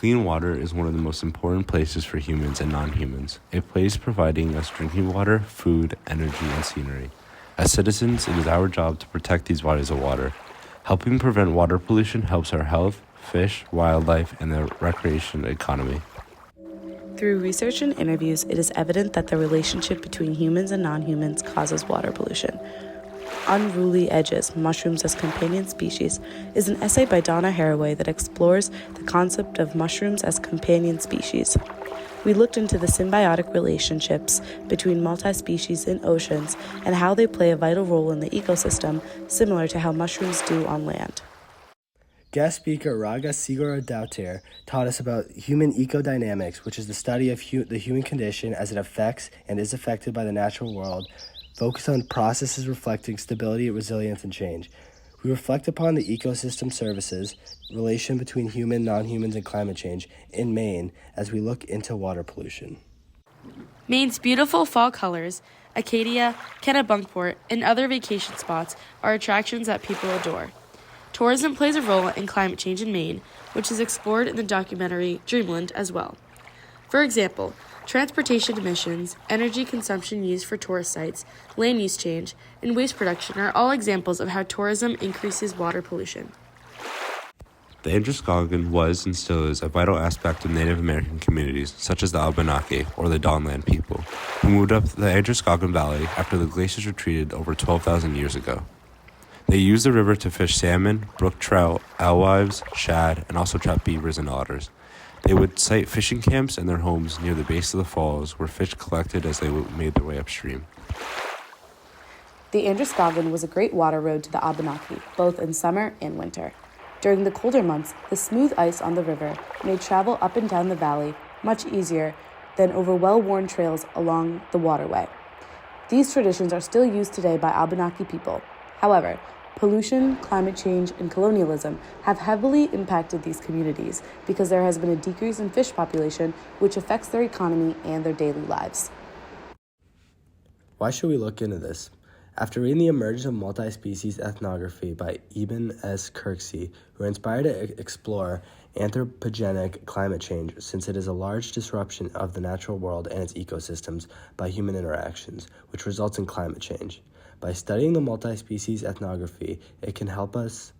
Clean water is one of the most important places for humans and non-humans, a place providing us drinking water, food, energy, and scenery. As citizens, it is our job to protect these bodies of water. Helping prevent water pollution helps our health, fish, wildlife, and the recreation economy. Through research and interviews, it is evident that the relationship between humans and non-humans causes water pollution. Unruly Edges, Mushrooms as Companion Species, is an essay by Donna Haraway that explores the concept of mushrooms as companion species. We looked into the symbiotic relationships between multi-species in oceans and how they play a vital role in the ecosystem, similar to how mushrooms do on land. Guest speaker Raga Sigurðardóttir taught us about human ecodynamics, which is the study of the human condition as it affects and is affected by the natural world, focused on processes reflecting stability, resilience, and change. We reflect upon the ecosystem services, relation between human, non-humans, and climate change in Maine as we look into water pollution. Maine's beautiful fall colors, Acadia, Kennebunkport, and other vacation spots are attractions that people adore. Tourism plays a role in climate change in Maine, which is explored in the documentary Dreamland as well. For example, transportation emissions, energy consumption used for tourist sites, land use change, and waste production are all examples of how tourism increases water pollution. The Androscoggin was and still is a vital aspect of Native American communities, such as the Abenaki, or the Dawnland people, who moved up the Androscoggin Valley after the glaciers retreated over 12,000 years ago. They used the river to fish salmon, brook trout, alewives, shad, and also trap beavers and otters. They would site fishing camps and their homes near the base of the falls where fish collected as they made their way upstream. The Androscoggin was a great water road to the Abenaki, both in summer and winter. During the colder months, the smooth ice on the river made travel up and down the valley much easier than over well-worn trails along the waterway. These traditions are still used today by Abenaki people. However, pollution, climate change, and colonialism have heavily impacted these communities because there has been a decrease in fish population, which affects their economy and their daily lives. Why should we look into this? After reading The Emergence of Multi-Species Ethnography by Eben S. Kirksey, we are inspired to explore anthropogenic climate change since it is a large disruption of the natural world and its ecosystems by human interactions, which results in climate change. By studying the multi-species ethnography, it can help us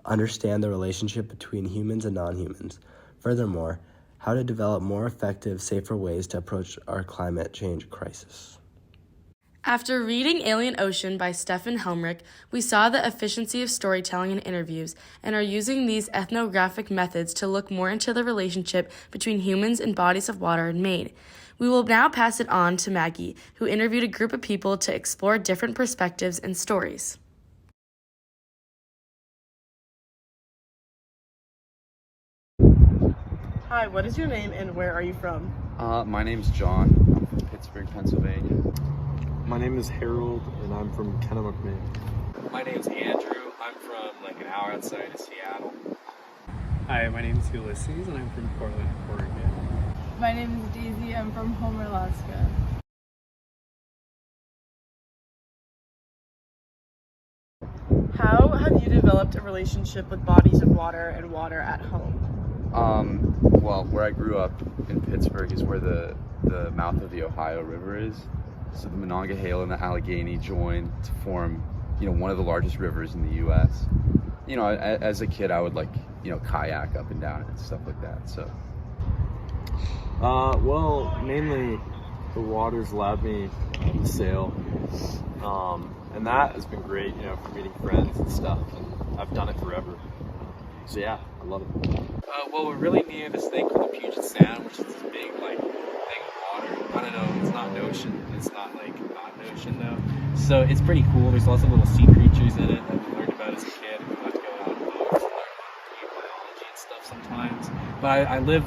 understand the relationship between humans and non-humans. Furthermore, how to develop more effective, safer ways to approach our climate change crisis. After reading Alien Ocean by Stefan Helmrich, we saw the efficiency of storytelling and interviews and are using these ethnographic methods to look more into the relationship between humans and bodies of water in Maine. We will now pass it on to Maggie, who interviewed a group of people to explore different perspectives and stories. Hi, what is your name and where are you from? My name's John. I'm from Pittsburgh, Pennsylvania. My name is Harold, and I'm from Kennebunkport, Maine. My name's Andrew. I'm from an hour outside of Seattle. Hi, my name is Ulysses, and I'm from Portland, Oregon. My name is Daisy. I'm from Homer, Alaska. How have you developed a relationship with bodies of water and water at home? Well, where I grew up in Pittsburgh is where the mouth of the Ohio River is. So the Monongahela and the Allegheny join to form, one of the largest rivers in the U.S. As a kid, I would kayak up and down it and stuff like that. So. Well, mainly the water's allowed me to sail, and that has been great, for meeting friends and stuff, and I've done it forever. So yeah, I love it. Well, we're really near this thing called the Puget Sound, which is this big, thing of water. I don't know, it's not an ocean. It's not, not an ocean, though. So it's pretty cool. There's lots of little sea creatures in it that we learned about as a kid. We like to go out on boats and learn biology and stuff sometimes. But I live,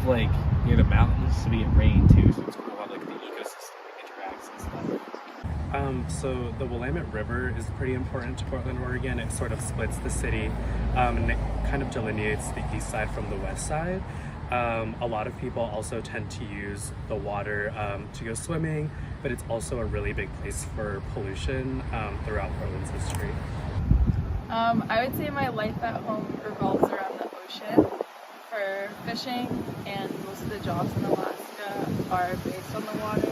near the mountains, so we get rain, too, so it's cool how, the ecosystem interacts and stuff. So the Willamette River is pretty important to Portland, Oregon. It sort of splits the city, and it kind of delineates the east side from the west side. A lot of people also tend to use the water to go swimming, but it's also a really big place for pollution throughout Portland's history. I would say my life at home revolves around the ocean. for fishing, and most of the jobs in Alaska are based on the water.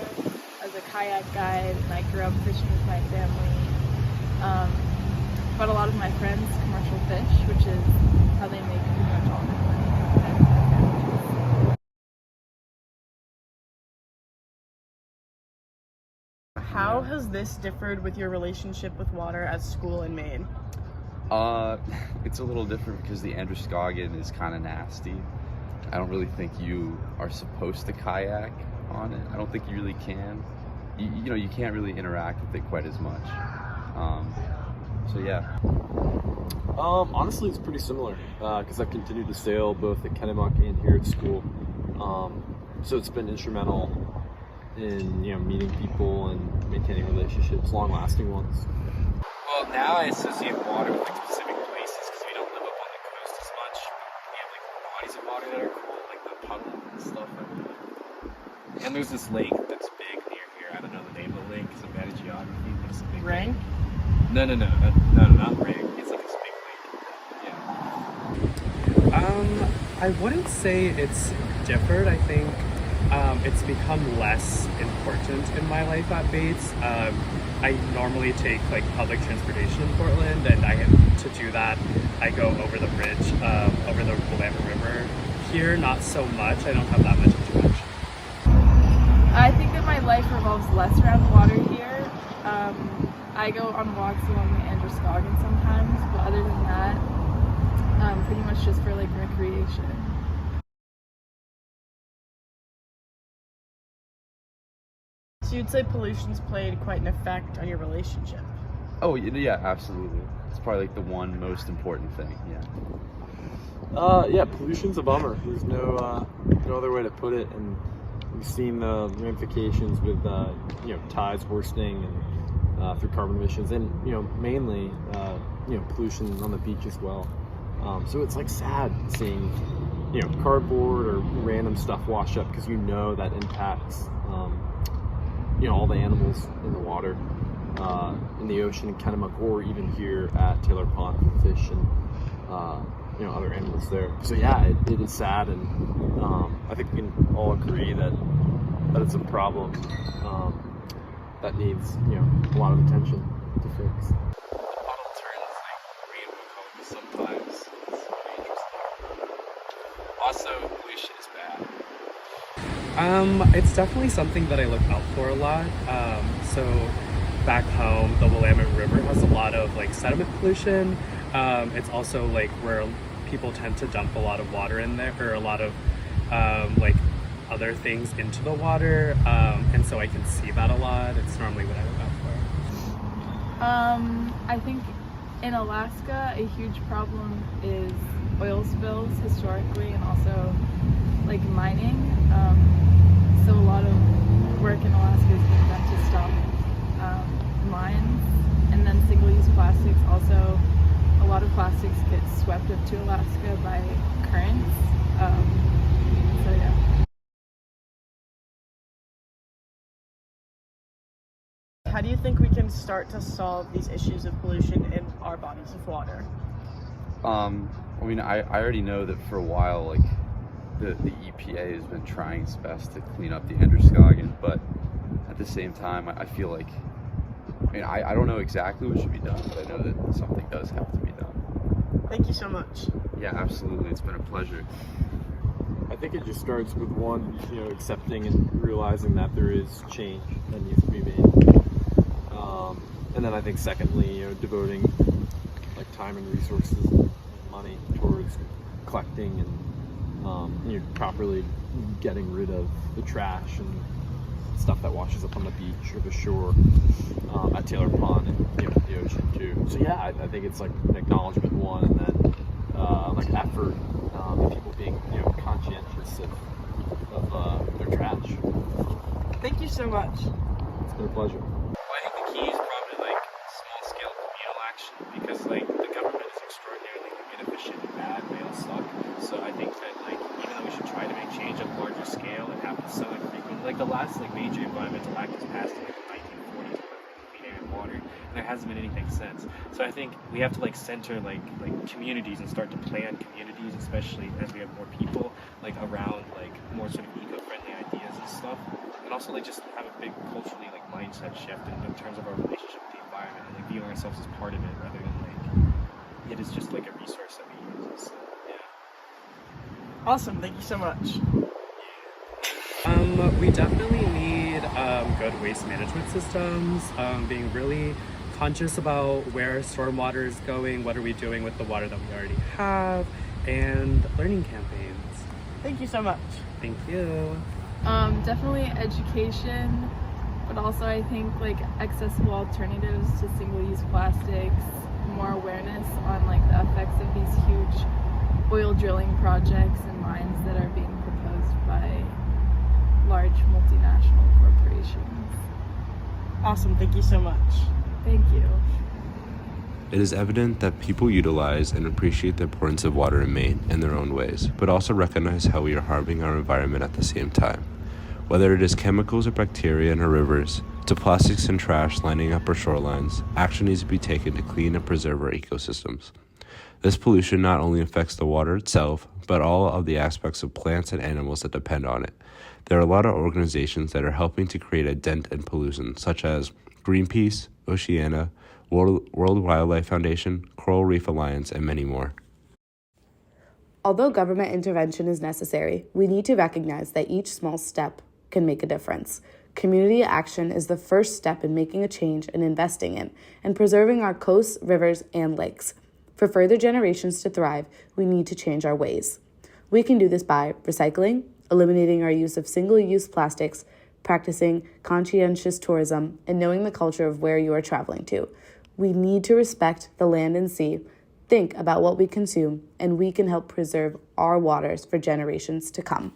As a kayak guide, and I grew up fishing with my family. But a lot of my friends commercial fish, which is how they make pretty much all their money. And my family. How has this differed with your relationship with water at school in Maine? It's a little different because the Androscoggin is kind of nasty. I don't really think you are supposed to kayak on it. I don't think you really can. You know, you can't really interact with it quite as much. So yeah. Honestly, it's pretty similar because I've continued to sail both at Kennebunk and here at school. So it's been instrumental in meeting people and maintaining relationships, long-lasting ones. Well, now I associate water with like specific places because we don't live up on the coast as much. We have like bodies of water that are cool, like the puddle and stuff. And there's this lake that's big near here. I don't know the name of the lake because I'm bad at geography, but it's a big Ring? lake. No, not Ring. It's like this big lake. Yeah. I wouldn't say it's differed. I think it's become less important in my life at Bates. I normally take like public transportation in Portland, and to do that, I go over the bridge, over the Willamette River. Here, not so much. I don't have that much interaction. I think that my life revolves less around water here. I go on walks along the Androscoggin sometimes, but other than that, pretty much just for like recreation. So you'd say pollution's played quite an effect on your relationship? Oh yeah, absolutely. It's probably like the one most important thing. Yeah, pollution's a bummer. There's no other way to put it, and we've seen the ramifications with tides worsening and through carbon emissions, and mainly pollution on the beach as well. So it's like sad seeing cardboard or random stuff wash up because that impacts all the animals in the water, in the ocean in Kennebunk, or even here at Taylor Pond for fish and other animals there. So yeah, it is sad, and I think we can all agree that it's a problem that needs a lot of attention to fix. The puddle turns like rainbow colors sometimes. It's very interesting. Also, pollution is bad. It's definitely something that I look out for a lot. So back home, the Willamette River has a lot of like sediment pollution. It's also like where people tend to dump a lot of water in there, or a lot of like other things into the water. And so I can see that a lot. It's normally what I look out for. I think in Alaska, a huge problem is oil spills historically, and also like mining. So a lot of work in Alaska is being done to stop mines, and then single-use plastics. Also, a lot of plastics get swept up to Alaska by currents. So yeah. How do you think we can start to solve these issues of pollution in our bodies of water? I mean, I already know that for a while, like the EPA has been trying its best to clean up the Androscoggin, but at the same time, I feel like, I don't know exactly what should be done, but I know that something does have to be done. Thank you so much. Yeah, absolutely. It's been a pleasure. I think it just starts with one, accepting and realizing that there is change that needs to be made. And then I think secondly, devoting like time and resources and money towards collecting and properly getting rid of the trash and stuff that washes up on the beach or the shore at Taylor Pond and the ocean too. So yeah, I think it's like an acknowledgement one, and then like effort, and people being conscientious of their trash. Thank you so much. It's been a pleasure. Well, I think the key is probably like small-scale communal action, because like the government is extraordinarily inefficient and bad. They all suck. So I think that like even though we should try to make change on a larger scale, it happens so infrequently. Like the last like major environmental act was passed in like the 1940s, clean air and water. and there hasn't been anything since. So I think we have to like center like communities and start to plan communities, especially as we have more people like around like more sort of eco-friendly ideas and stuff, and also like just have a big culturally like mindset shift in terms of our relationship with the environment and like viewing ourselves as part of it rather than like it is just like a resource that we use. So, yeah. Awesome. Thank you so much. We definitely need good waste management systems, being really conscious about where stormwater is going, what are we doing with the water that we already have, and learning campaigns. Thank you so much. Thank you. Definitely education, but also I think like accessible alternatives to single-use plastics, more awareness on like the effects of these huge oil drilling projects and mines that are being proposed by large multinational corporations. Awesome. Thank you so much. Thank you. It is evident that people utilize and appreciate the importance of water in Maine in their own ways, but also recognize how we are harming our environment at the same time. Whether it is chemicals or bacteria in our rivers, to plastics and trash lining up our shorelines, action needs to be taken to clean and preserve our ecosystems. This pollution not only affects the water itself, but all of the aspects of plants and animals that depend on it. There are a lot of organizations that are helping to create a dent in pollution, such as Greenpeace, Oceana, World Wildlife Foundation, Coral Reef Alliance, and many more. Although government intervention is necessary, we need to recognize that each small step can make a difference. Community action is the first step in making a change and investing in and preserving our coasts, rivers, and lakes. For further generations to thrive, we need to change our ways. We can do this by recycling, eliminating our use of single-use plastics, practicing conscientious tourism, and knowing the culture of where you are traveling to. We need to respect the land and sea, think about what we consume, and we can help preserve our waters for generations to come.